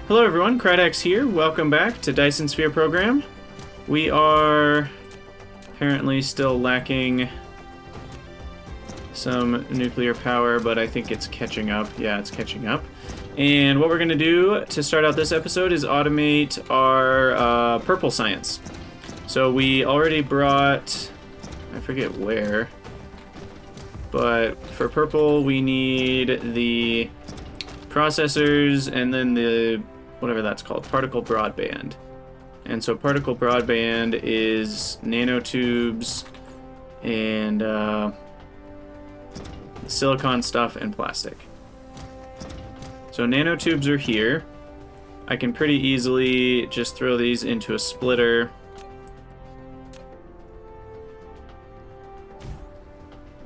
Hello everyone, Krydex here. Welcome back to Dyson Sphere Program. We are apparently still lacking some nuclear power, but I think it's catching up. Yeah, it's catching up. And what we're going to do to start out this episode is automate our purple science. So we already brought, I forget where, but for purple we need the processors and then the whatever that's called, particle broadband. And so particle broadband is nanotubes and silicon stuff and plastic. So nanotubes are here. I can pretty easily just throw these into a splitter.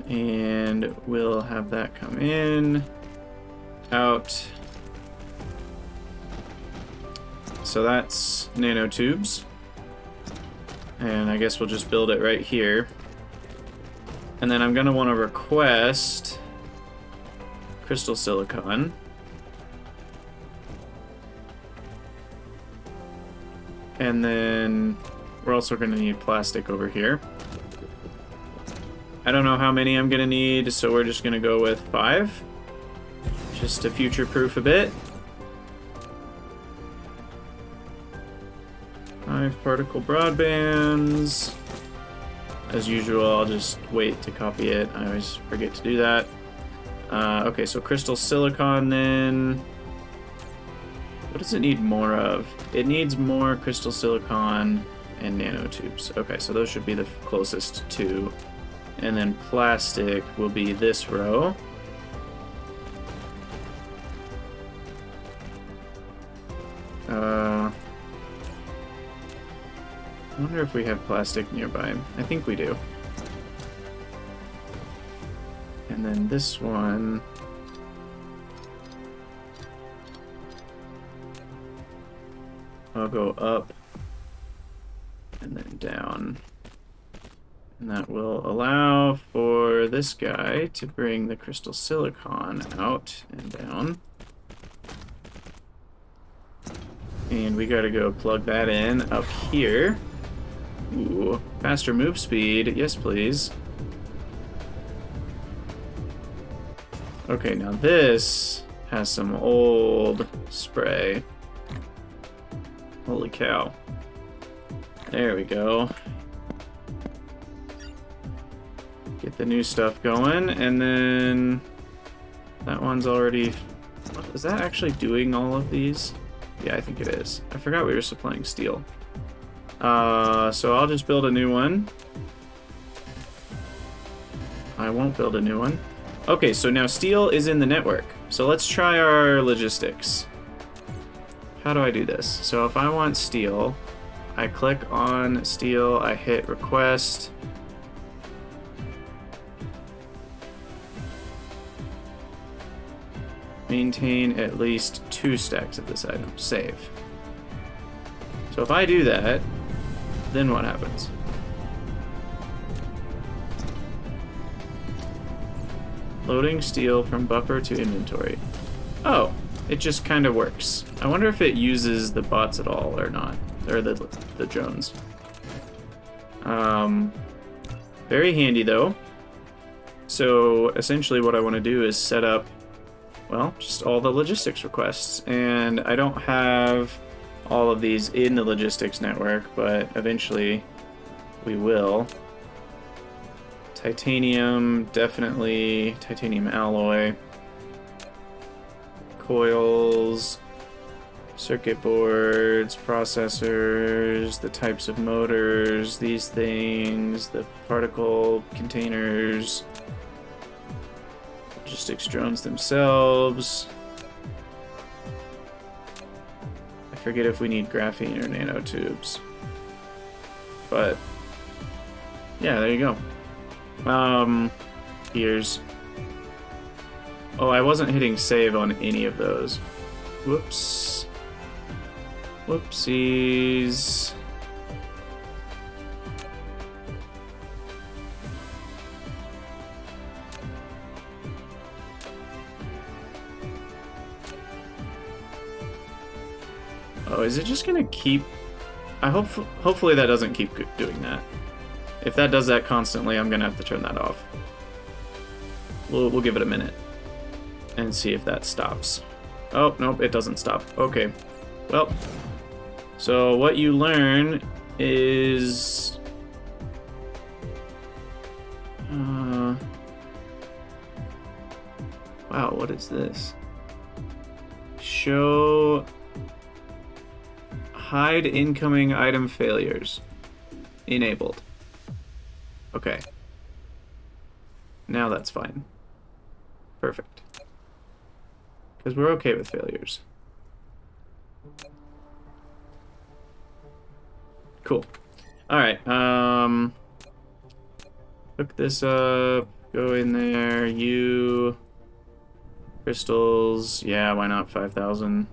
And we'll have that come in, out. So that's nanotubes. And I guess we'll just build it right here. And then I'm going to want to request crystal silicon. And then we're also going to need plastic over here. I don't know how many I'm going to need, so we're just going to go with 5. Just to future-proof a bit. 5 particle broadbands. As usual, I'll just wait to copy it. I always forget to do that. Okay, so crystal silicon then. What does it need more of? It needs more crystal silicon and nanotubes. Okay, so those should be the closest to. And then plastic will be this row. I wonder if we have plastic nearby. I think we do. And then this one. I'll go up and then down. And that will allow for this guy to bring the crystal silicon out and down. And we gotta go plug that in up here. Ooh, faster move speed. Yes, please. Okay, now this has some old spray. Holy cow. There we go. Get the new stuff going, and then that one's already... Is that actually doing all of these? Yeah, I think it is. I forgot we were supplying steel. So I'll just build a new one. I won't build a new one. Okay, so now steel is in the network. So let's try our logistics. How do I do this? So if I want steel, I click on steel, I hit request. Maintain at least 2 stacks of this item. Save. So if I do that, then what happens? Loading steel from buffer to inventory. Oh, it just kind of works. I wonder if it uses the bots at all or not, or the drones. Very handy though. So essentially what I want to do is set up, well, just all the logistics requests. And I don't have all of these in the logistics network, but eventually we will. Titanium, definitely. Titanium alloy. Coils. Circuit boards, processors, the types of motors, these things, the particle containers. Logistics drones themselves. I forget if we need graphene or nanotubes. But yeah, there you go. Gears. Oh, I wasn't hitting save on any of those. Whoops. Whoopsies. Oh, is it just gonna keep... hopefully that doesn't keep doing that. If that does that constantly, I'm gonna have to turn that off. We'll give it a minute and see if that stops. Oh, nope, it doesn't stop. Okay. Well, so what you learn is... wow, what is this? Show... hide incoming item failures. Enabled. Okay. Now that's fine. Perfect. Because we're okay with failures. Cool. Alright, hook this up, go in there, crystals, yeah, why not 5,000?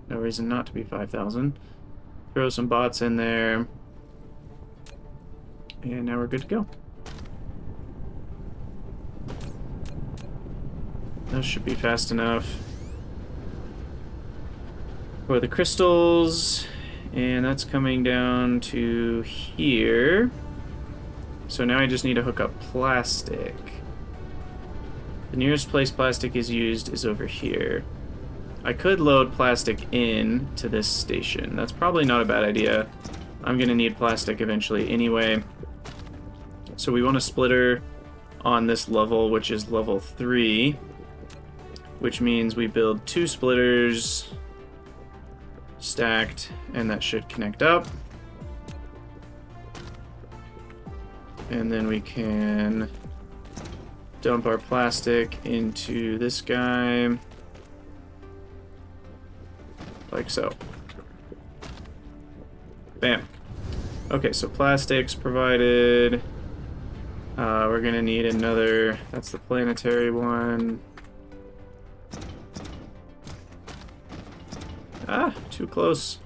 No reason not to be 5,000. Throw some bots in there. And now we're good to go. Those should be fast enough. For the crystals, and that's coming down to here. So now I just need to hook up plastic. The nearest place plastic is used is over here. I could load plastic in to this station. That's probably not a bad idea. I'm gonna need plastic eventually anyway. So we want a splitter on this level, which is level 3, which means we build 2 splitters stacked, and that should connect up. And then we can dump our plastic into this guy. Like so. Bam. Okay, so plastics provided. We're gonna need another, that's the planetary one. Ah, too close.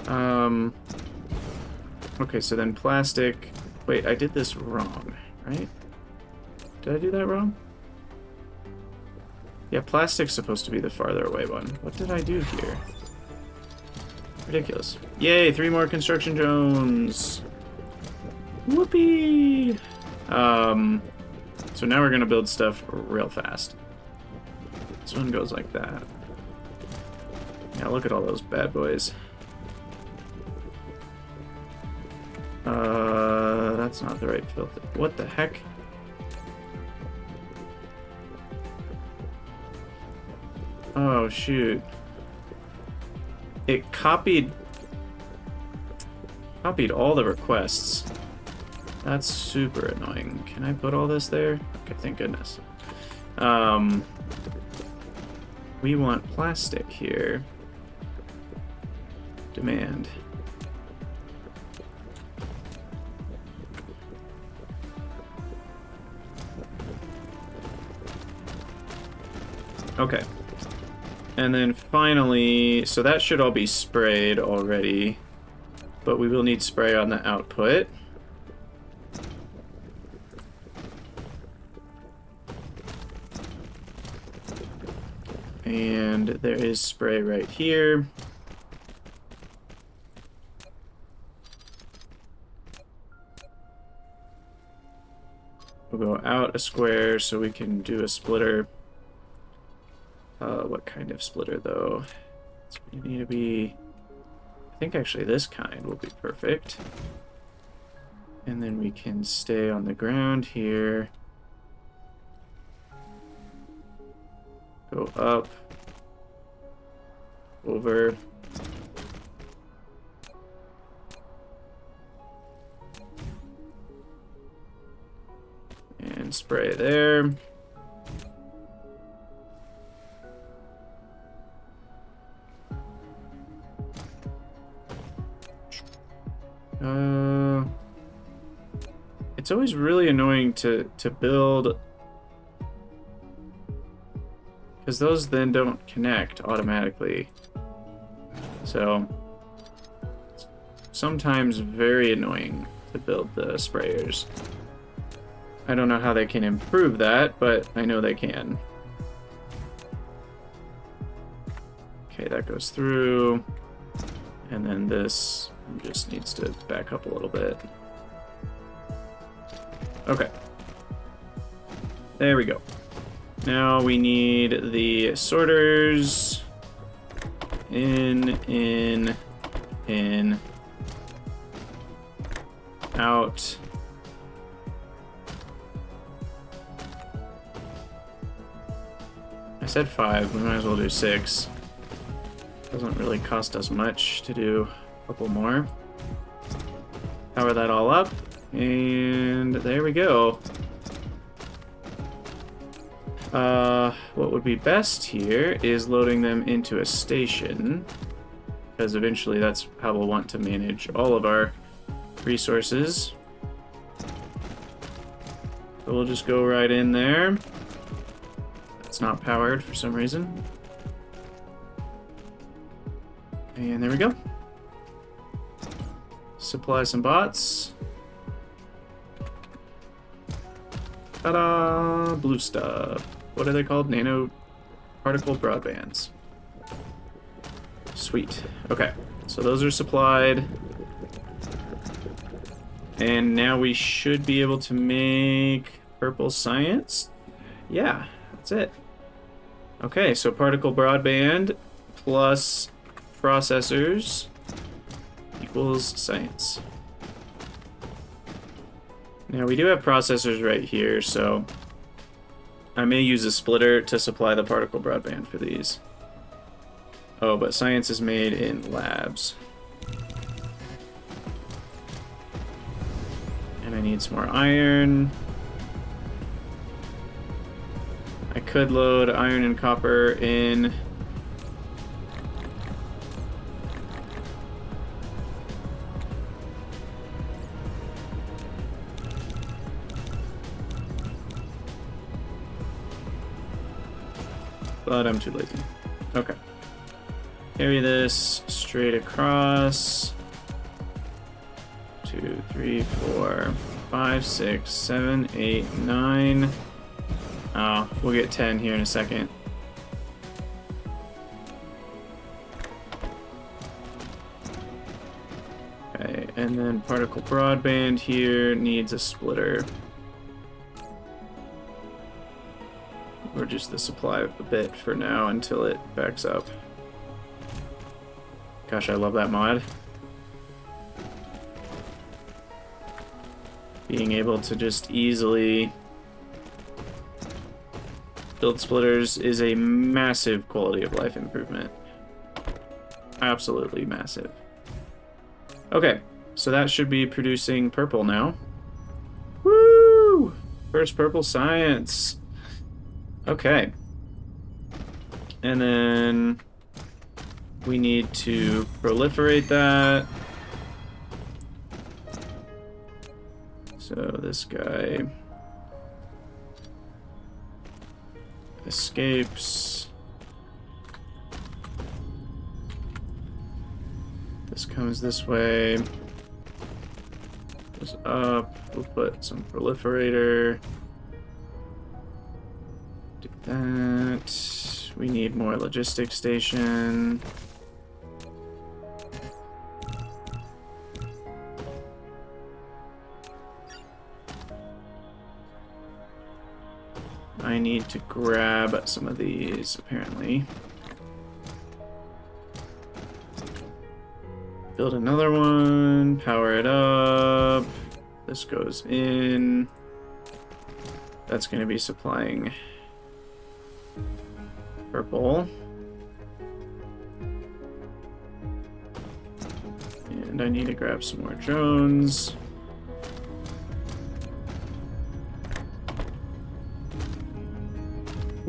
Okay, so then plastic. Wait, I did this wrong, right? Did I do that wrong? Yeah, plastic's supposed to be the farther away one. What did I do here? Ridiculous. Yay, 3 more construction drones! Whoopee! So now we're gonna build stuff real fast. This one goes like that. Yeah, look at all those bad boys. That's not the right filter. What the heck? Oh, shoot. It copied all the requests. That's super annoying. Can I put all this there? Okay, thank goodness. We want plastic here. Demand. Okay. And then finally, so that should all be sprayed already, but we will need spray on the output. And there is spray right here. We'll go out a square so we can do a splitter. What kind of splitter though? It's going to need to be, I think actually this kind will be perfect. And then we can stay on the ground here. Go up, over. And spray there. It's always really annoying to build, because those then don't connect automatically. So sometimes very annoying to build the sprayers. I don't know how they can improve that, but I know they can. Okay, that goes through. And then this just needs to back up a little bit. Okay. There we go. Now we need the sorters. In, out. I said 5, we might as well do 6. Doesn't really cost us much to do a couple more. Power that all up, and there we go. What would be best here is loading them into a station, because eventually that's how we'll want to manage all of our resources. So we'll just go right in there. It's not powered for some reason. And there we go. Supply some bots. Ta-da! Blue stuff. What are they called? Nano particle broadbands. Sweet. Okay, so those are supplied. And now we should be able to make purple science. Yeah, that's it. Okay, so particle broadband plus processors equals science. Now we do have processors right here, so I may use a splitter to supply the particle broadband for these. Oh, but science is made in labs. And I need some more iron. I could load iron and copper in. But I'm too lazy. Okay. Carry this straight across. 2, 3, 4, 5, 6, 7, 8, 9. Oh, we'll get 10 here in a second. Okay, and then particle broadband here needs a splitter. Or just the supply of a bit for now until it backs up. Gosh, I love that mod. Being able to just easily build splitters is a massive quality of life improvement. Absolutely massive. Okay, so that should be producing purple now. Woo! First purple science. Okay. And then we need to proliferate that. So this guy escapes. This comes this way. Goes up. We'll put some proliferator. Do that. We need more logistics station. I need to grab some of these, apparently. Build another one, power it up. This goes in. That's going to be supplying purple. And I need to grab some more drones.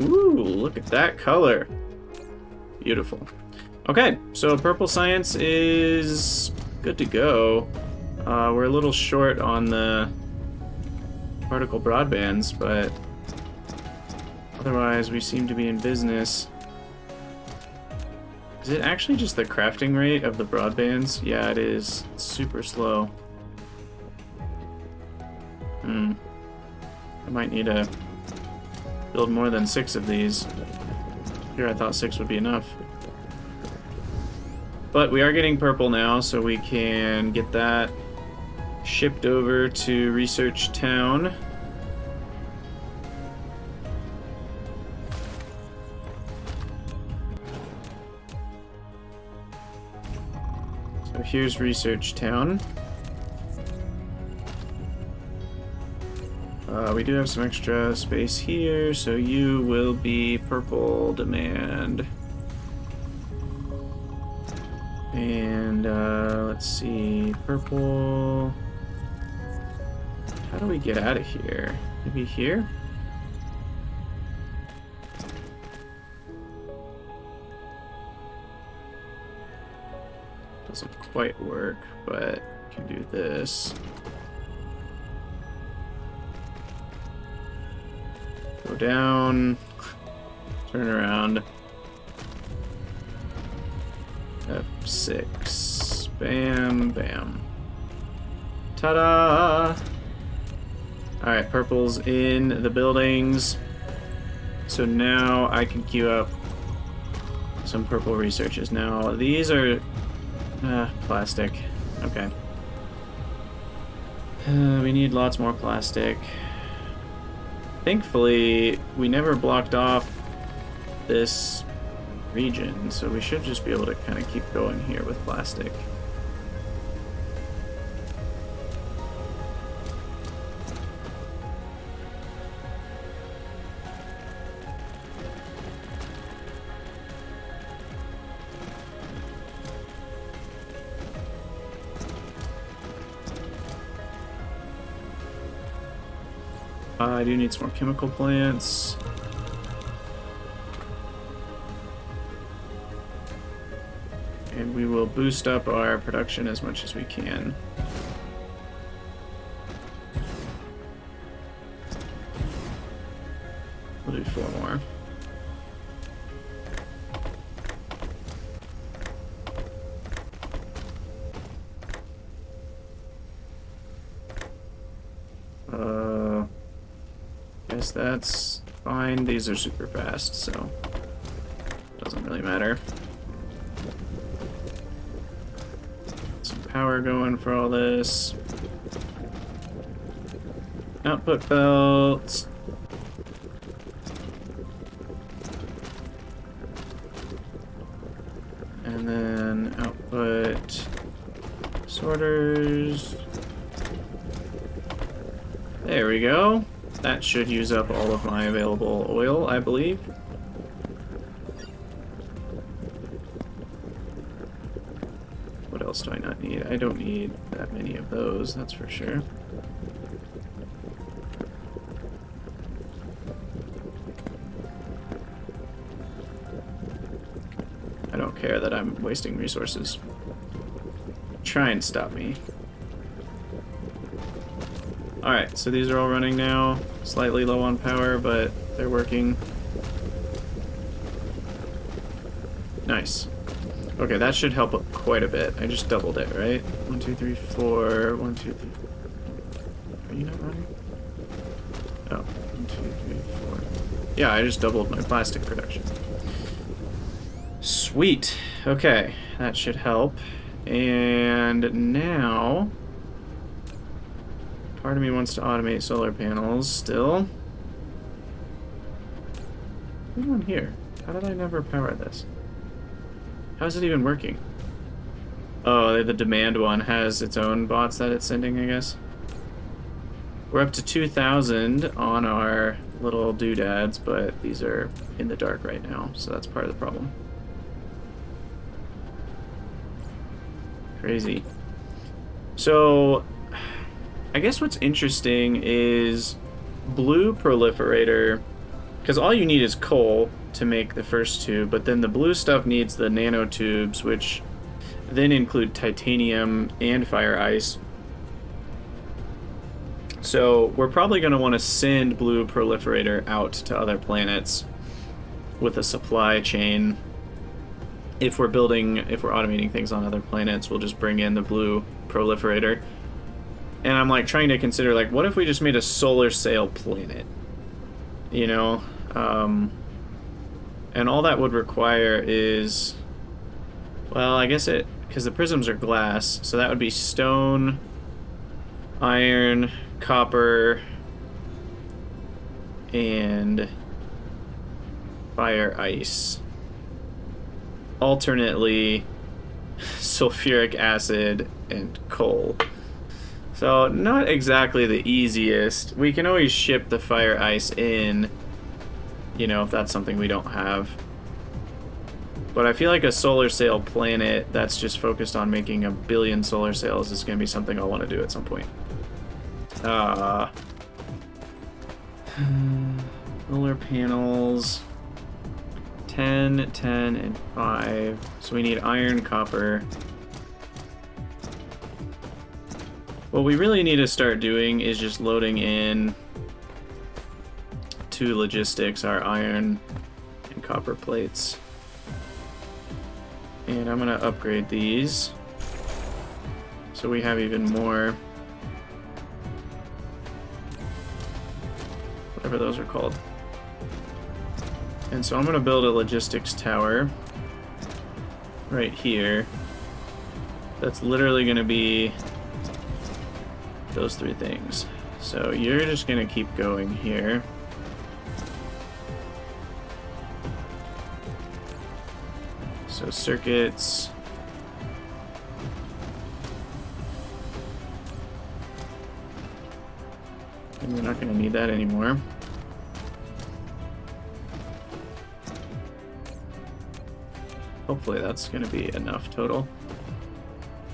Ooh, look at that color. Beautiful. Okay, so purple science is good to go. We're a little short on the particle broadbands, but otherwise we seem to be in business. Is it actually just the crafting rate of the broadbands? Yeah, it is. It's super slow. I might need to build more than 6 of these. Here I thought 6 would be enough. But we are getting purple now, so we can get that shipped over to Research Town. So here's Research Town. We do have some extra space here, so you will be purple demand. And let's see, purple. How do we get out of here? Maybe here? Doesn't quite work, but we can do this. Go down, turn around. F6. Bam, bam. Ta-da! Alright, purple's in the buildings. So now I can queue up some purple researches. Now, these are plastic. Okay. We need lots more plastic. Thankfully, we never blocked off this region, so we should just be able to kind of keep going here with plastic. I do need some more chemical plants. And we will boost up our production as much as we can. We'll do 4 more. Guess that's fine. These are super fast, so doesn't really matter. Some power going for all this. Output belts. And then output sorters. There we go. That should use up all of my available oil, I believe. What else do I not need? I don't need that many of those, that's for sure. I don't care that I'm wasting resources. Try and stop me. Alright, so these are all running now. Slightly low on power, but they're working. Nice. Okay, that should help quite a bit. I just doubled it, right? 1, 2, 3, 4. 1, 2, 3. Are you not running? Oh, 1, 2, 3, 4. Yeah, I just doubled my plastic production. Sweet. Okay, that should help. And now... part of me wants to automate solar panels still. What's going on here? How did I never power this? How is it even working? Oh, the demand one has its own bots that it's sending, I guess. We're up to 2,000 on our little doodads, but these are in the dark right now, so that's part of the problem. Crazy. So... I guess what's interesting is blue proliferator, because all you need is coal to make the first two, but then the blue stuff needs the nanotubes, which then include titanium and fire ice. So we're probably going to want to send blue proliferator out to other planets with a supply chain. If we're automating things on other planets, we'll just bring in the blue proliferator. And I'm like trying to consider, like, what if we just made a solar sail planet? You know? And all that would require is Well, I guess because the prisms are glass, so that would be stone, iron, copper, and fire ice. Alternately, sulfuric acid and coal. So not exactly the easiest. We can always ship the fire ice in, you know, if that's something we don't have. But I feel like a solar sail planet that's just focused on making 1 billion solar sails is going to be something I'll want to do at some point. Solar panels. 10, 10, and 5. So we need iron, copper. What we really need to start doing is just loading in to logistics our iron and copper plates. And I'm gonna upgrade these so we have even more, whatever those are called. And so I'm gonna build a logistics tower right here. That's literally gonna be those 3 things. So you're just gonna keep going here. So circuits. And we're not going to need that anymore. Hopefully that's going to be enough total.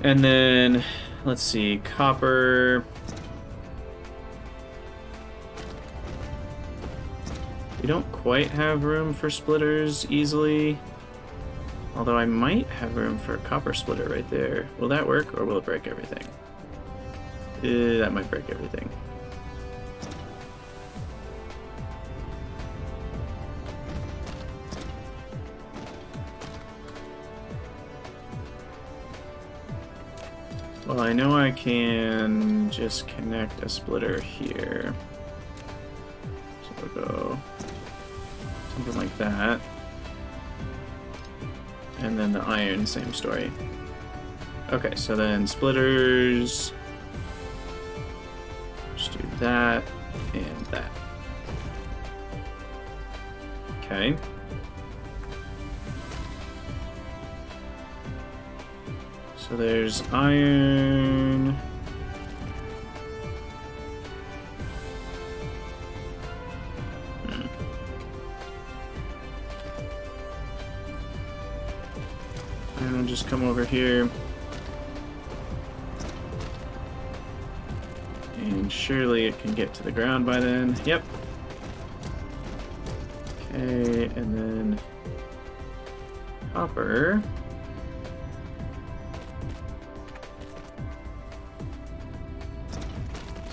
And then, let's see, copper. We don't quite have room for splitters easily. Although I might have room for a copper splitter right there. Will that work, or will it break everything? That might break everything. Well, I know I can just connect a splitter here. So we'll go something like that. And then the iron, same story. Okay, so then splitters. Just do that and that. Okay. So there's iron. And I'll just come over here. And surely it can get to the ground by then. Yep. Okay, and then copper.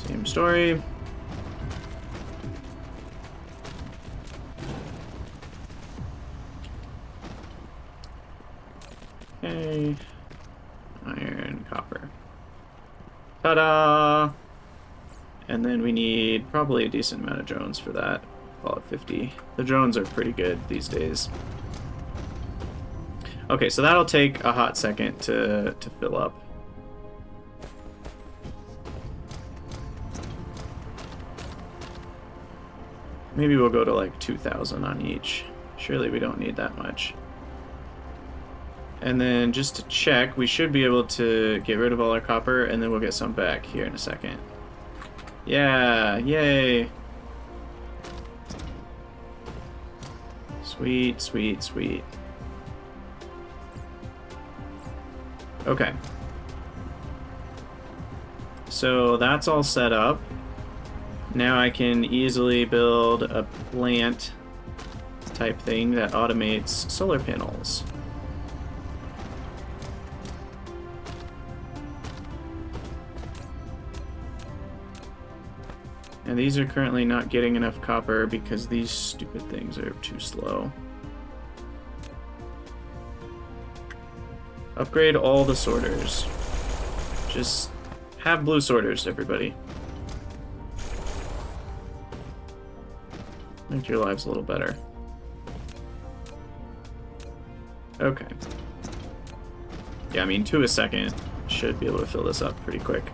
Same story. Okay. Iron, copper. Ta-da! And then we need probably a decent amount of drones for that. Call it 50. The drones are pretty good these days. Okay, so that'll take a hot second to fill up. Maybe we'll go to like 2,000 on each. Surely we don't need that much. And then just to check, we should be able to get rid of all our copper, and then we'll get some back here in a second. Yeah, yay. Sweet, sweet, sweet. Okay. So that's all set up. Now I can easily build a plant type thing that automates solar panels. And these are currently not getting enough copper because these stupid things are too slow. Upgrade all the sorters. Just have blue sorters, everybody. Make your lives a little better. Okay. Yeah, I mean, 2 a second should be able to fill this up pretty quick.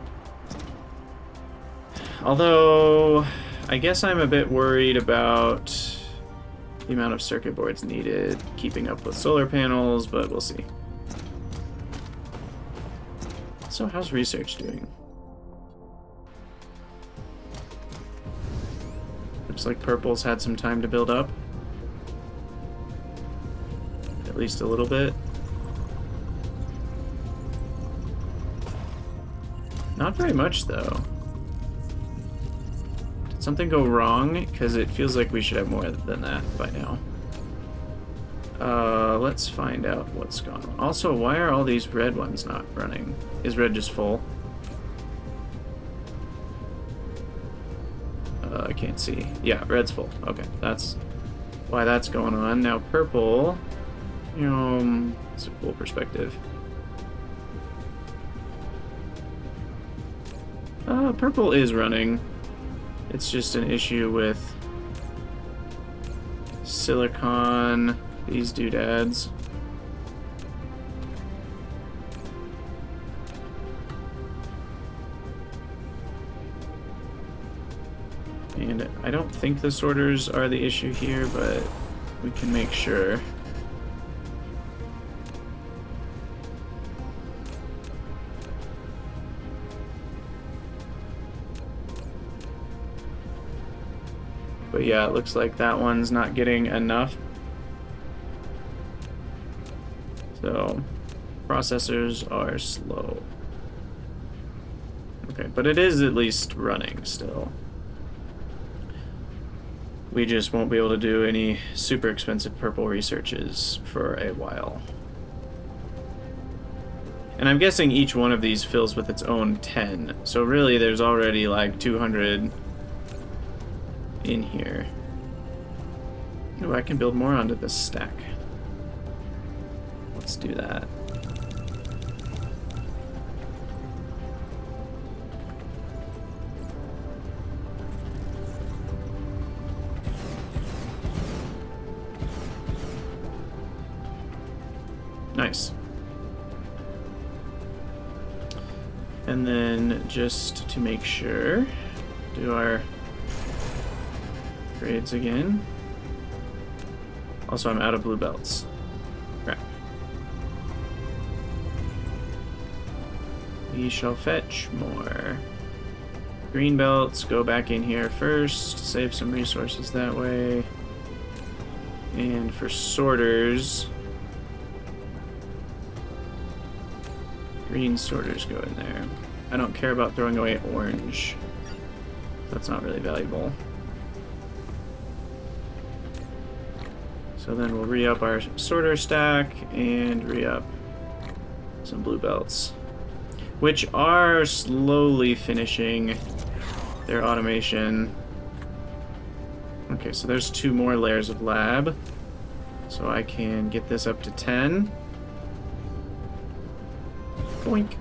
Although, I guess I'm a bit worried about the amount of circuit boards needed keeping up with solar panels, but we'll see. So how's research doing? Looks like purple's had some time to build up. At least a little bit. Not very much, though. Did something go wrong? Because it feels like we should have more than that by now. Let's find out what's gone on. Also, why are all these red ones not running? Is red just full? I can't see. Yeah, red's full. Okay, that's why that's going on. Now purple, it's a cool perspective. Purple is running. It's just an issue with silicon, these doodads. And I don't think the sorters are the issue here, but we can make sure. But yeah, it looks like that one's not getting enough. So, processors are slow. Okay, but it is at least running still. We just won't be able to do any super expensive purple researches for a while. And I'm guessing each one of these fills with its own 10. So really there's already like 200 in here. Oh, I can build more onto this stack. Let's do that. Nice. And then just to make sure, do our grades again. Also, I'm out of blue belts. Crap. We shall fetch more. Green belts, go back in here first, save some resources that way. And for sorters, green sorters go in there. I don't care about throwing away orange. That's not really valuable. So then we'll re-up our sorter stack and re-up some blue belts, which are slowly finishing their automation. Okay, so there's 2 more layers of lab. So I can get this up to 10. Boink.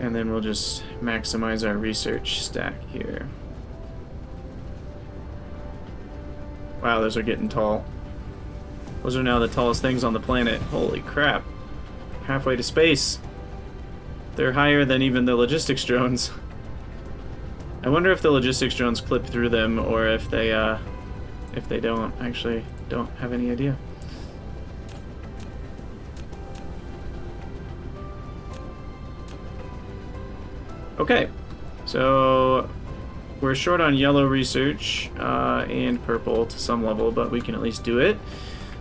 And then we'll just maximize our research stack here. Wow, those are getting tall. Those are now the tallest things on the planet. Holy crap. Halfway to space. They're higher than even the logistics drones. I wonder if the logistics drones clip through them or if they don't. Actually, don't have any idea. Okay, so we're short on yellow research and purple to some level, but we can at least do it.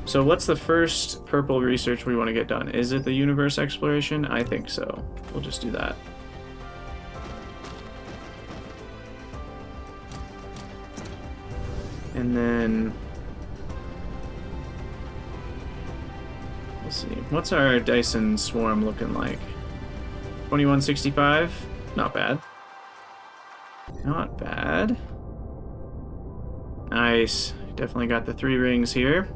So what's the first purple research we want to get done? Is it the universe exploration? I think so. We'll just do that. And then let's see. What's our Dyson swarm looking like? 2165? Not bad. Not bad. Nice. Definitely got the 3 rings here.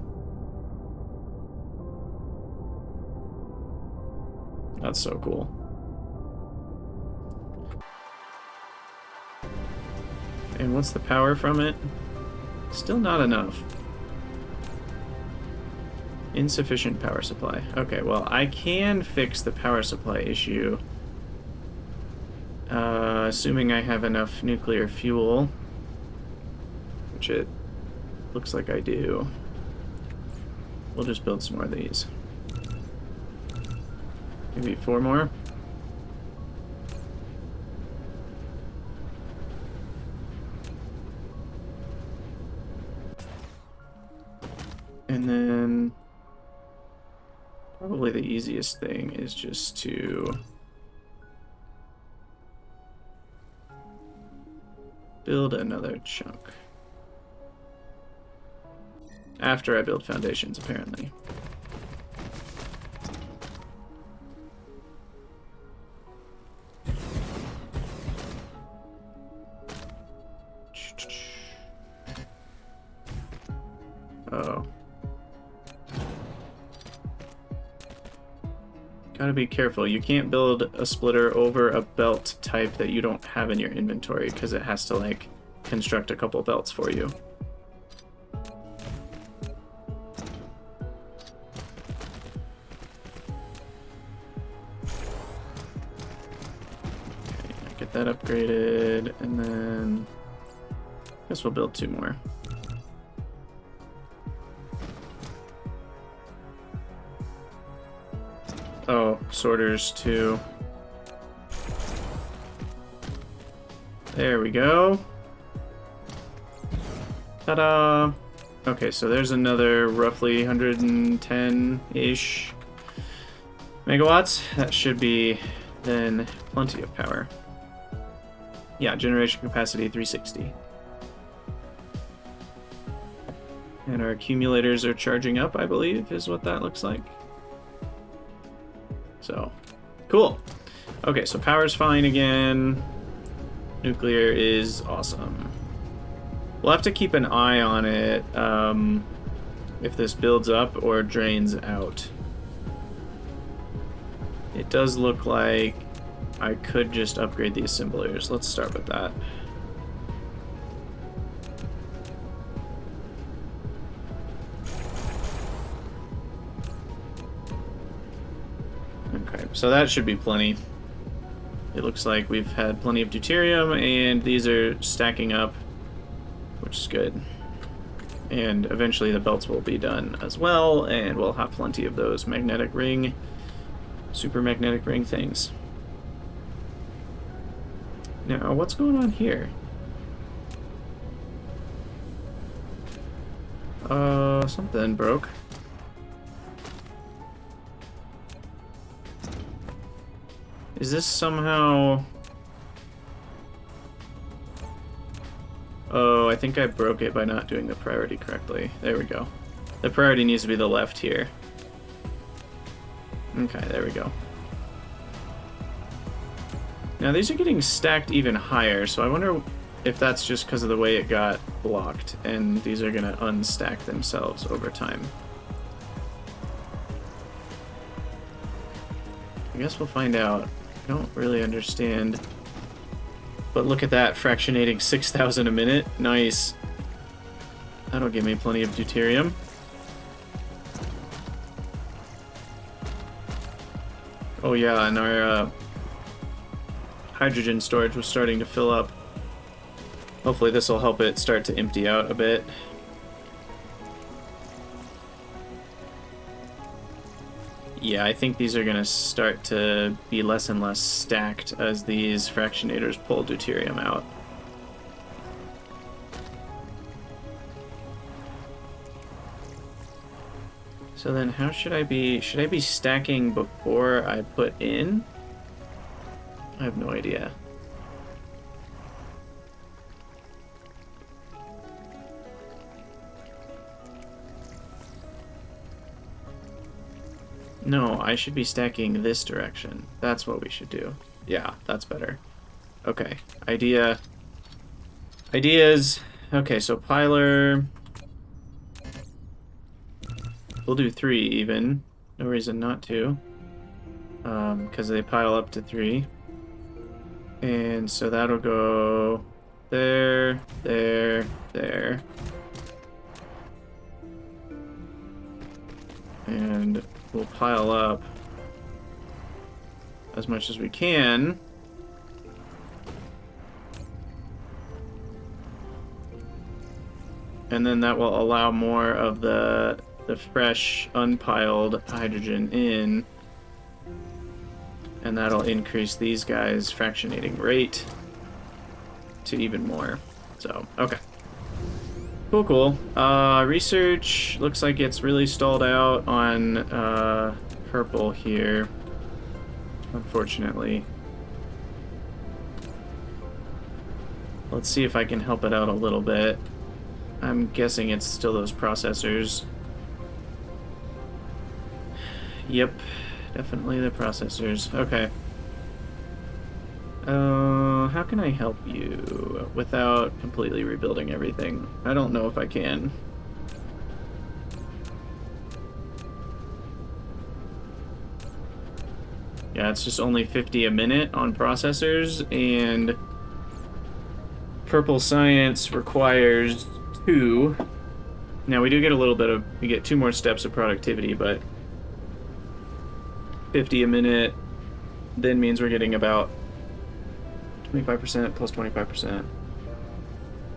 That's so cool. And what's the power from it? Still not enough. Insufficient power supply. Okay, well, I can fix the power supply issue. Assuming I have enough nuclear fuel, which it looks like I do. We'll just build some more of these. Maybe 4 more. And then probably the easiest thing is just to build another chunk. After I build foundations, apparently. Oh. Gotta be careful. You can't build a splitter over a belt type that you don't have in your inventory, because it has to, like, construct a couple belts for you. Okay, get that upgraded, and then I guess we'll build 2 more. Oh, sorters too. There we go. Ta-da! Okay, so there's another roughly 110-ish megawatts. That should be then plenty of power. Yeah, generation capacity 360. And our accumulators are charging up, I believe, is what that looks like. So, cool. Okay, so power's fine again. Nuclear is awesome. We'll have to keep an eye on it if this builds up or drains out. It does look like I could just upgrade the assemblers. Let's start with that. Okay, so that should be plenty. It looks like we've had plenty of deuterium, and these are stacking up, which is good. And eventually the belts will be done as well, and we'll have plenty of those magnetic ring, super magnetic ring things. Now, what's going on here? Something broke. Is this somehow... Oh, I think I broke it by not doing the priority correctly. There we go. The priority needs to be the left here. Okay, there we go. Now these are getting stacked even higher, so I wonder if that's just because of the way it got blocked, and these are going to unstack themselves over time. I guess we'll find out. I don't really understand. But look at that, fractionating 6,000 a minute. Nice. That'll give me plenty of deuterium. Oh yeah, and our hydrogen storage was starting to fill up. Hopefully this will help it start to empty out a bit. Yeah, I think these are going to start to be less and less stacked as these fractionators pull deuterium out. So then how should I be stacking before I put in? I have no idea. No, I should be stacking this direction. That's what we should do. Yeah, that's better. Okay, ideas. Okay, so piler. We'll do 3 even. No reason not to. Because they pile up to 3. And so that'll go there, there, there. And we'll pile up as much as we can. And then that will allow more of the fresh, unpiled hydrogen in. And that'll increase these guys' fractionating rate to even more. So, okay. Cool, cool. Research looks like it's really stalled out on purple here, unfortunately. Let's see if I can help it out a little bit. I'm guessing it's still those processors. Yep, definitely the processors. Okay. How can I help you without completely rebuilding everything? I don't know if I can. Yeah, it's just only 50 a minute on processors, and Purple Science requires 2. Now we do get a little bit of, we get 2 more steps of productivity, but 50 a minute then means we're getting about 25% plus 25%.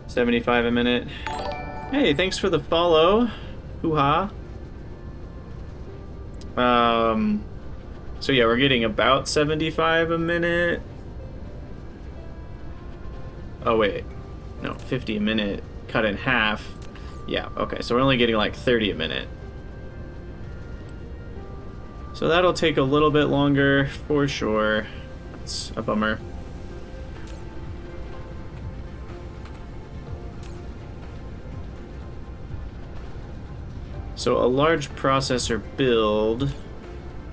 75 a minute. Hey, thanks for the follow. Hoo-ha. So yeah, we're getting about 75 a minute. Oh wait, no, 50 a minute cut in half. Yeah, okay, so we're only getting like 30 a minute. So that'll take a little bit longer for sure. That's a bummer. So a large processor build.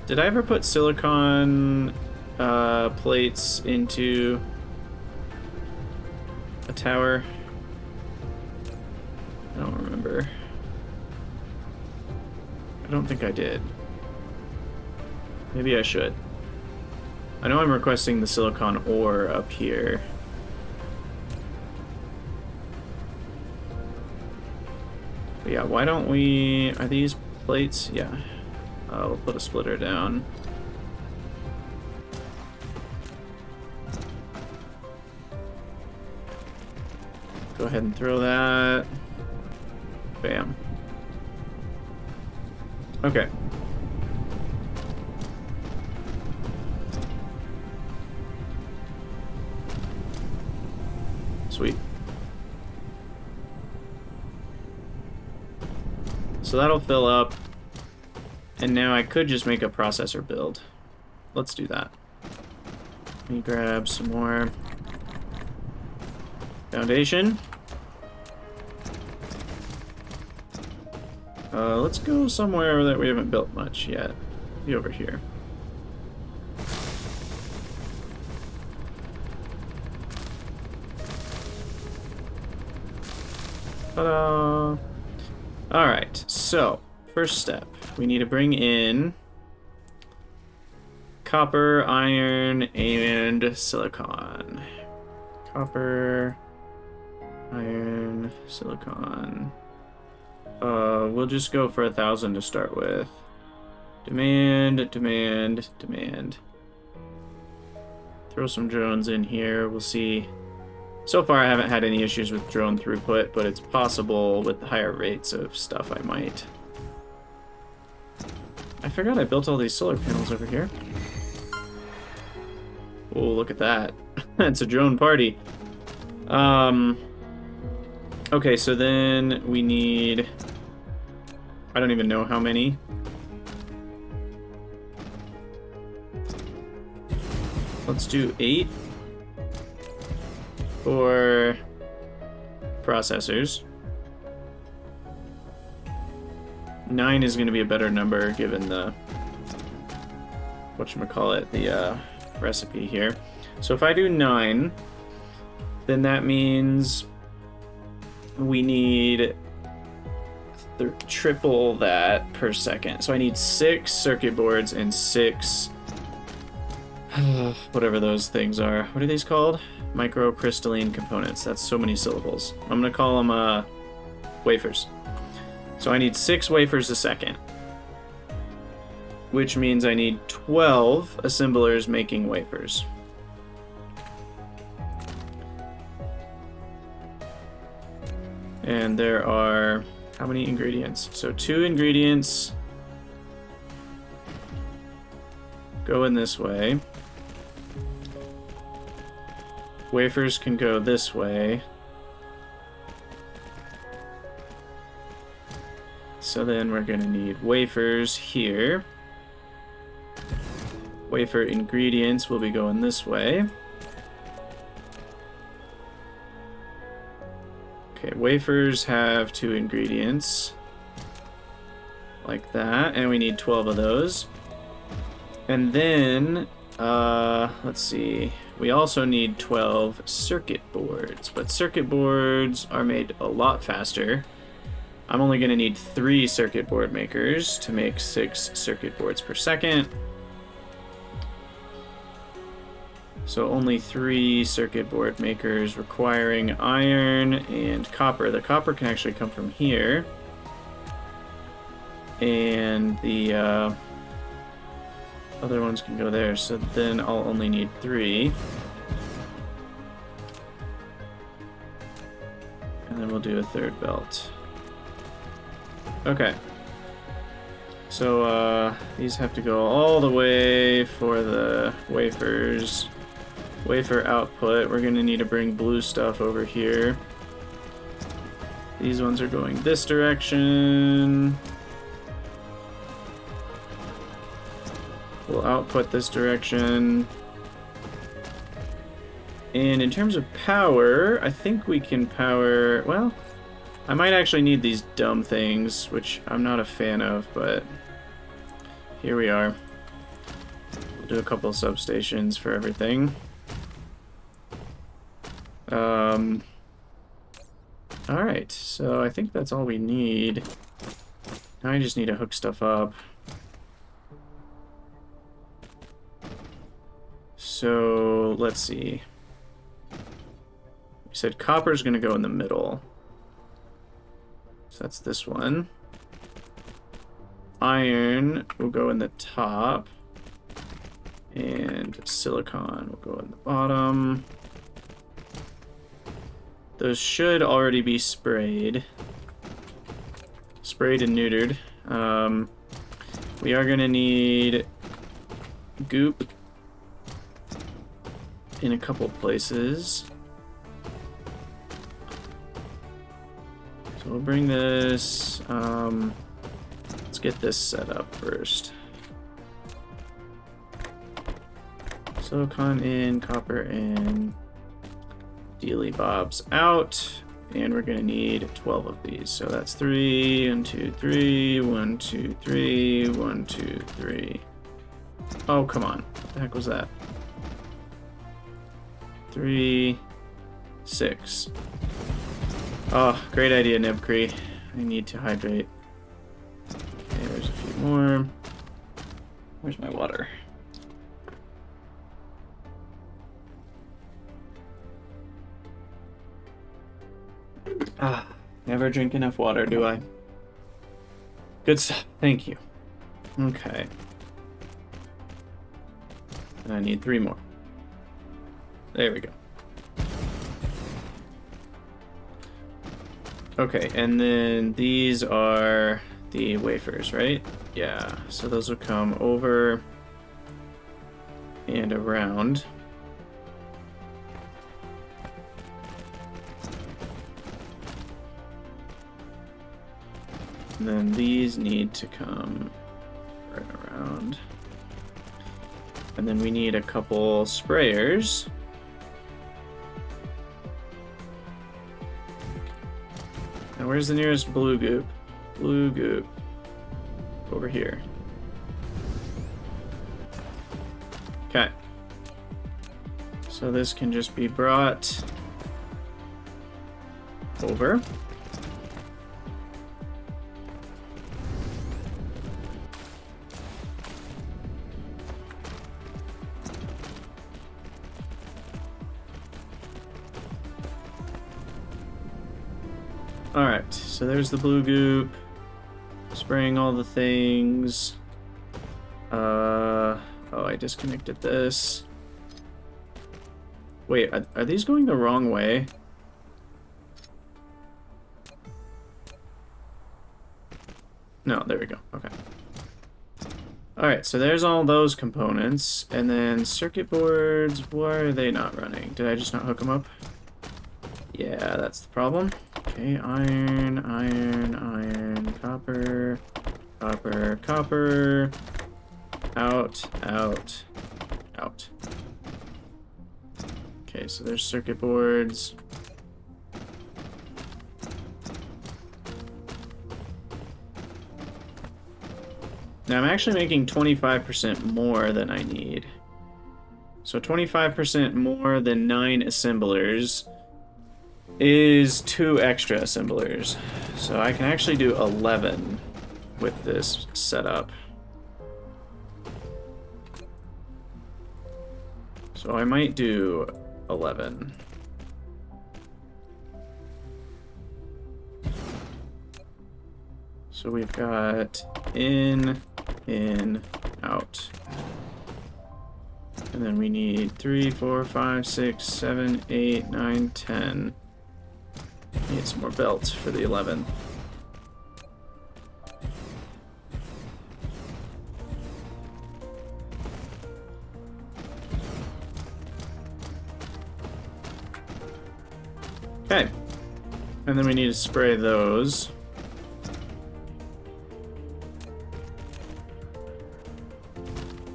Did I ever put silicon plates into a tower? I don't remember. I don't think I did. Maybe I should. I know I'm requesting the silicon ore up here. But yeah, why don't we... Are these plates? Yeah. We'll put a splitter down. Go ahead and throw that. Bam. Okay. Sweet. So that'll fill up. And now I could just make a processor build. Let's do that. Let me grab some more foundation. Let's go somewhere that we haven't built much yet. Be over here. Ta-da! Alright, so first step. We need to bring in copper, iron, and silicon. Copper, iron, silicon. We'll just go for 1,000 to start with. Demand, demand, demand. Throw some drones in here. We'll see. So far, I haven't had any issues with drone throughput, but it's possible with the higher rates of stuff I might. I forgot I built all these solar panels over here. Oh, look at that. It's a drone party. Okay, so then we need... I don't even know how many. Let's do 8 for processors. 9 is going to be a better number given the whatchamacallit, the recipe here. So if I do 9, then that means we need triple that per second. So I need 6 circuit boards and 6 whatever those things are. What are these called? Microcrystalline components. That's so many syllables. I'm gonna call them wafers. So I need 6 wafers a second. which means I need 12 assemblers making wafers. And there are how many ingredients? So 2 ingredients go in this way. Wafers can go this way. So then we're going to need wafers here. Wafer ingredients will be going this way. Okay, wafers have 2 ingredients. Like that, and we need 12 of those. And then, let's see, we also need 12 circuit boards, but circuit boards are made a lot faster. I'm only going to need 3 circuit board makers to make 6 circuit boards per second. So only 3 circuit board makers requiring iron and copper. The copper can actually come from here. And the other ones can go there. So then I'll only need 3. And then we'll do a 3rd belt. Okay. So these have to go all the way for the wafers. Wafer output. We're going to need to bring blue stuff over here. These ones are going this direction. We'll output this direction. And in terms of power, I think we can power... Well, I might actually need these dumb things, which I'm not a fan of, but here we are. We'll do a couple substations for everything. Alright, so I think that's all we need. Now I just need to hook stuff up. So, let's see. We said copper's gonna go in the middle. So that's this one. Iron will go in the top. And silicon will go in the bottom. Those should already be sprayed. Sprayed and neutered. We are gonna need goop in a couple places. So we'll bring this, let's get this set up first. Silicon in, copper in, dealy bobs out, and we're gonna need 12 of these. So that's 3, 1, 2, 3, 1, 2, 3, 1, 2, 3. Oh, come on. What the heck was that? 3, 6. Oh, great idea, Nibcree. I need to hydrate. Okay, there's a few more. Where's my water? Ah, never drink enough water, do I? Good stuff. Thank you. Okay. And I need 3 more. There we go. Okay, and then these are the wafers, right? Yeah, so those will come over and around. And then these need to come right around. And then we need a couple sprayers. Now where's the nearest blue goop? Blue goop. Over here. Okay. So this can just be brought over. Alright, so there's the blue goop, spraying all the things. disconnected this. Wait, are these going the wrong way? No, there we go. Okay. Alright, so there's all those components. And then circuit boards, why are they not running? Did I just not hook them up? Yeah, that's the problem. Okay, iron, iron, iron, copper, copper, copper. Out, out, out. Okay, so there's circuit boards. Now I'm actually making 25% more than I need. So 25% more than 9 assemblers is 2 extra assemblers. So I can actually do 11 with this setup. So I might do 11. So we've got in, out. And then we need 3, 4, 5, 6, 7, 8, 9, 10. Need some more belts for the 11. Okay. And then we need to spray those.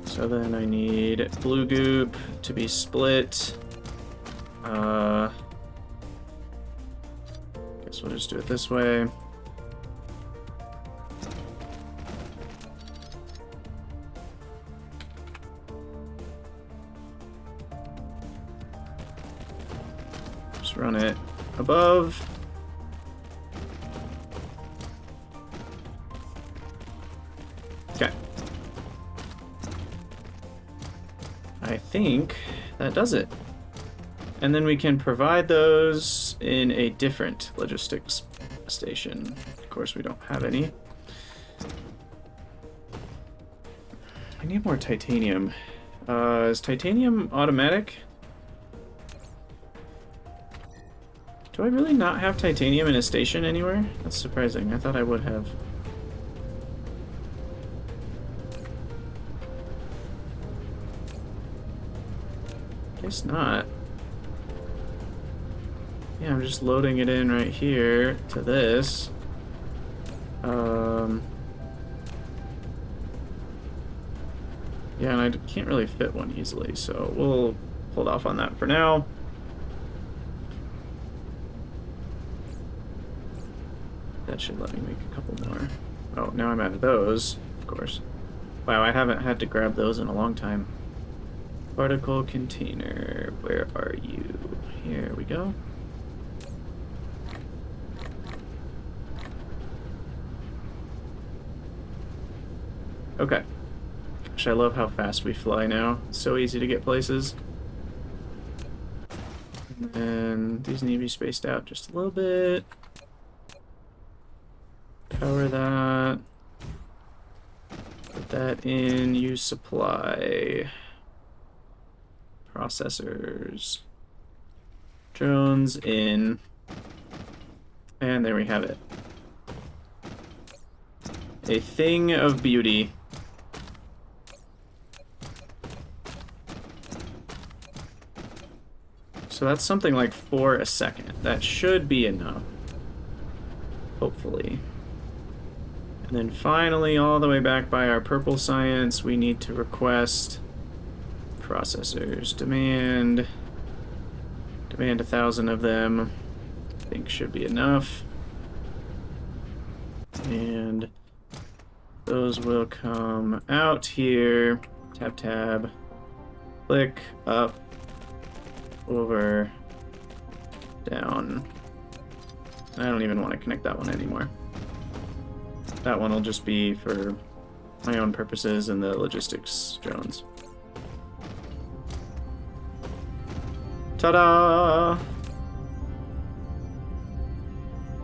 So then I need blue goop to be split. Guess we'll just do it this way. Just run it above. Okay. I think that does it. And then we can provide those in a different logistics station. Of course, we don't have any. I need more titanium. Is titanium automatic? Do I really not have titanium in a station anywhere? That's surprising. I thought I would have. Guess not. Yeah, I'm just loading it in right here to this. Yeah, and I can't really fit one easily, so we'll hold off on that for now. That should let me make a couple more. Oh, now I'm out of those, of course. Wow, I haven't had to grab those in a long time. Particle container, where are you? Here we go. Okay. Gosh, I love how fast we fly now. It's so easy to get places. And these need to be spaced out just a little bit. Power that. Put that in, use supply. Processors. Drones in. And there we have it. A thing of beauty. So that's something like 4 a second. That should be enough. Hopefully. And then finally, all the way back by our purple science, we need to request processors. Demand 1,000 of them. I think should be enough. And those will come out here. Tab, tab. Click up, over, down. I don't even want to connect that one anymore. That one will just be for my own purposes and the logistics drones. Ta-da!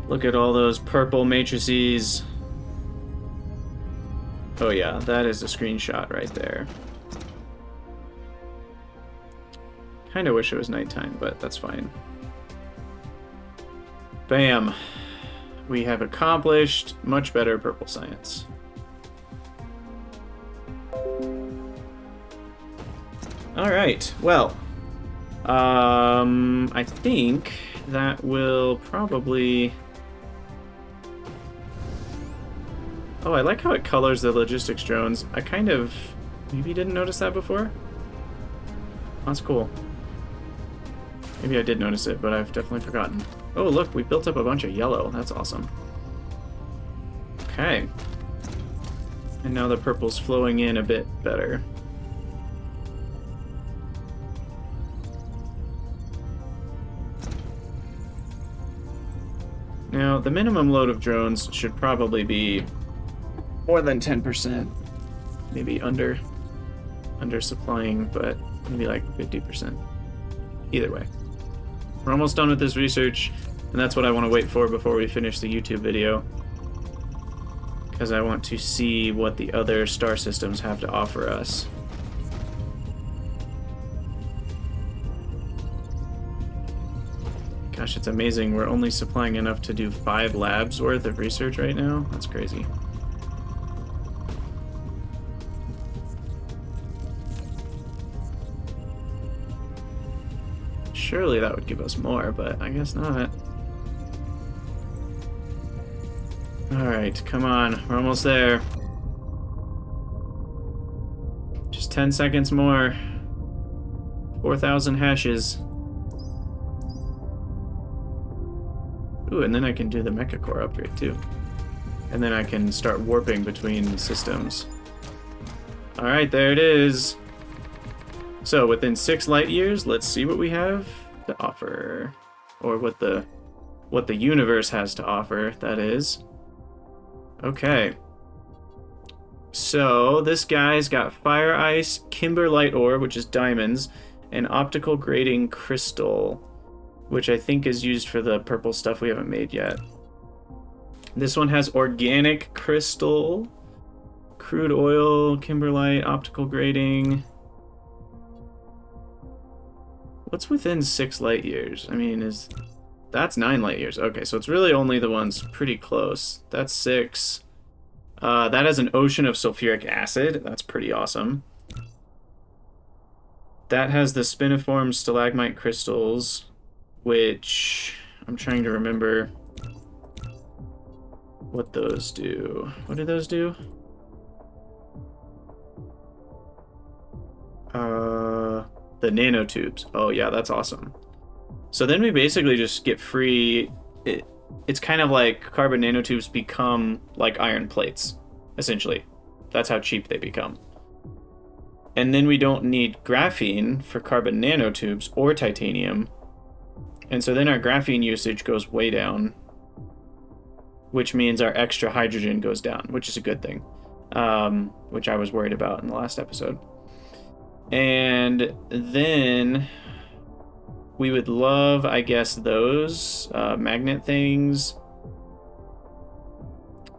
Look at all those purple matrices. Oh yeah, that is a screenshot right there. Kind of wish it was nighttime, but that's fine. Bam. We have accomplished much better purple science. All right, well, I think that will probably... Oh, I like how it colors the logistics drones. I kind of maybe didn't notice that before. That's cool. Maybe I did notice it, but I've definitely forgotten. Oh, look, we built up a bunch of yellow. That's awesome. Okay. And now the purple's flowing in a bit better. Now, the minimum load of drones should probably be more than 10%. Maybe under supplying, but maybe like 50%. Either way. We're almost done with this research, and that's what I want to wait for before we finish the YouTube video. Because I want to see what the other star systems have to offer us. Gosh, it's amazing. We're only supplying enough to do 5 labs worth of research right now. That's crazy. Surely that would give us more, but I guess not. Alright, come on. We're almost there. Just 10 seconds more. 4,000 hashes. Ooh, and then I can do the Mecha Core upgrade too. And then I can start warping between systems. Alright, there it is. So within 6 light years, let's see what we have to offer. Or what the universe has to offer, that is. Okay. So this guy's got fire ice, kimberlite ore, which is diamonds, and optical grading crystal, which I think is used for the purple stuff we haven't made yet. This one has organic crystal, crude oil, kimberlite, optical grading. What's within 6 light years? I mean, that's 9 light years. Okay, so it's really only the ones pretty close. That's 6. That has an ocean of sulfuric acid. That's pretty awesome. That has the spiniform stalagmite crystals, which I'm trying to remember what those do. What do those do? The nanotubes. Oh yeah, that's awesome. So then we basically just get free. It's kind of like carbon nanotubes become like iron plates, essentially. That's how cheap they become. And then we don't need graphene for carbon nanotubes or titanium. And so then our graphene usage goes way down, which means our extra hydrogen goes down, which is a good thing, which I was worried about in the last episode. And then we would love, I guess, those magnet things.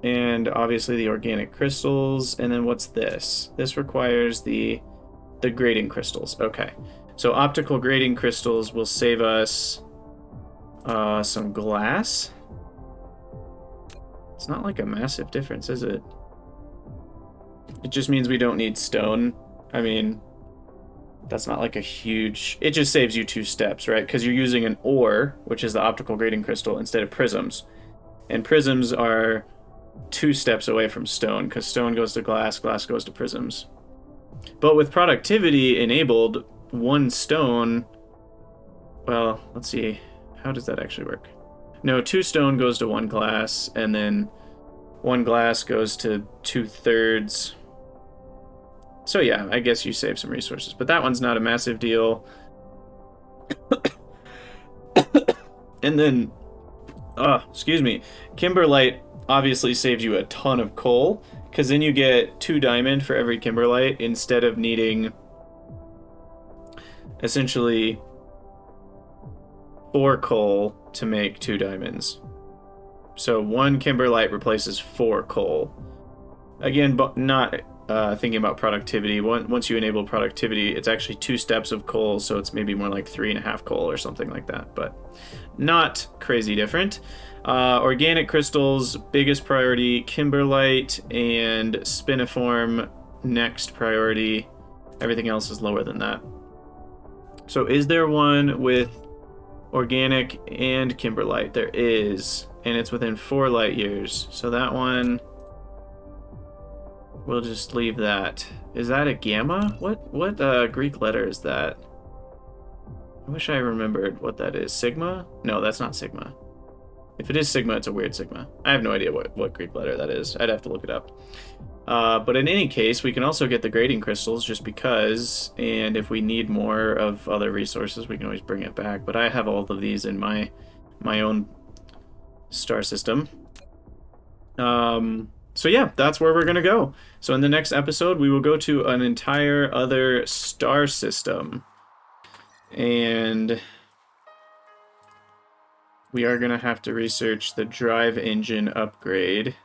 And obviously the organic crystals. And then what's this? This requires the grading crystals. Okay. So optical grading crystals will save us some glass. It's not like a massive difference, is it? It just means we don't need stone. I mean, that's not like a huge... It just saves you 2 steps, right? Because you're using an ore, which is the optical grading crystal, instead of prisms. And prisms are 2 steps away from stone, because stone goes to glass, glass goes to prisms. But with productivity enabled, 1 stone... Well, let's see. How does that actually work? No, 2 stone goes to 1 glass, and then 1 glass goes to 2/3. So yeah, I guess you save some resources, but that one's not a massive deal. And then, excuse me, kimberlite obviously saves you a ton of coal, because then you get 2 diamond for every kimberlite instead of needing essentially 4 coal to make 2 diamonds. So 1 kimberlite replaces 4 coal. Again, but not thinking about productivity. Once you enable productivity, it's actually 2 steps of coal, so it's maybe more like 3.5 coal or something like that, but not crazy different. Organic crystals, biggest priority, kimberlite and spiniform, next priority. Everything else is lower than that. So is there one with organic and kimberlite? There is, and it's within 4 light years. So that one, we'll just leave that. Is that a gamma? What Greek letter is that? I wish I remembered what that is. Sigma? No, that's not sigma. If it is sigma, it's a weird sigma. I have no idea what Greek letter that is. I'd have to look it up. But in any case, we can also get the grading crystals just because, and if we need more of other resources, we can always bring it back. But I have all of these in my own star system. So yeah, that's where we're going to go. So in the next episode, we will go to an entire other star system. And we are going to have to research the drive engine upgrade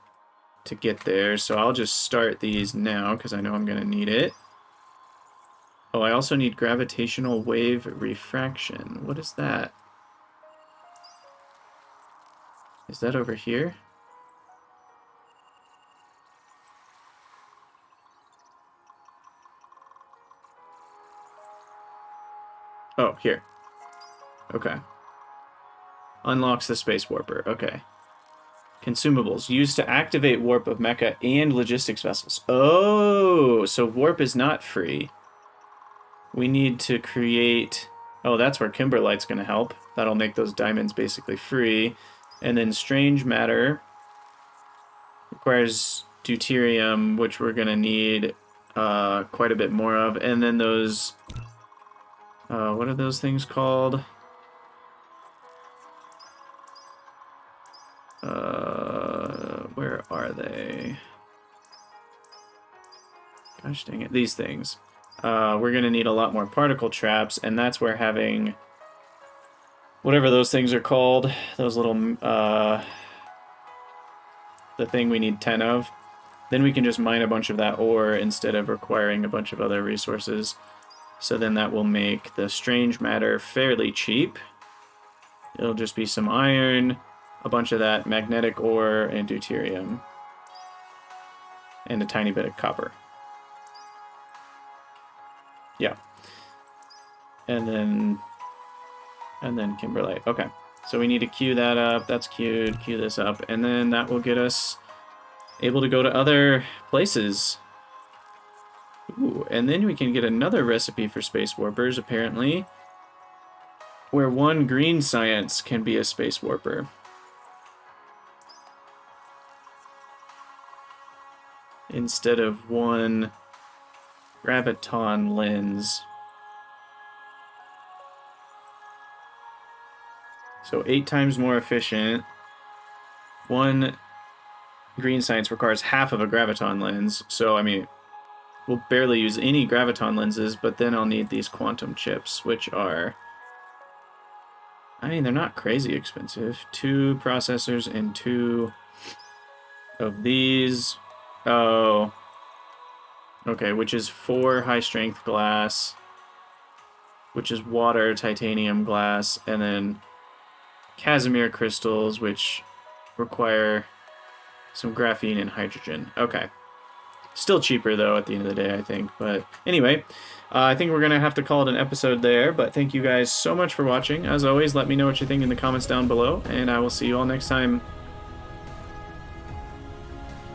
to get there. So I'll just start these now because I know I'm going to need it. Oh, I also need gravitational wave refraction. What is that? Is that over here? Oh, here. Okay. Unlocks the space warper. Okay. Consumables. Used to activate warp of mecha and logistics vessels. Oh, so warp is not free. We need to create... Oh, that's where kimberlite's going to help. That'll make those diamonds basically free. And then strange matter requires deuterium, which we're going to need quite a bit more of. And then those... what are those things called? Where are they? Gosh dang it, these things. We're going to need a lot more particle traps, and that's where having whatever those things are called, those little, the thing we need 10 of, then we can just mine a bunch of that ore instead of requiring a bunch of other resources. So then that will make the strange matter fairly cheap. It'll just be some iron, a bunch of that magnetic ore, and deuterium. And a tiny bit of copper. Yeah. And then kimberlite. Okay. So we need to queue that up. That's queued. Queue this up. And then that will get us able to go to other places. Ooh, and then we can get another recipe for space warpers, apparently. Where 1 green science can be a space warper. Instead of 1 graviton lens. So 8 times more efficient. 1 green science requires half of a graviton lens. So, I mean, we'll barely use any graviton lenses, but then I'll need these quantum chips, which are... I mean, they're not crazy expensive. 2 processors and 2 of these. Oh. Okay, which is 4 high-strength glass, which is water, titanium, glass, and then Casimir crystals, which require some graphene and hydrogen. Okay. Still cheaper, though, at the end of the day, I think. But anyway, I think we're going to have to call it an episode there. But thank you guys so much for watching. As always, let me know what you think in the comments down below, and I will see you all next time.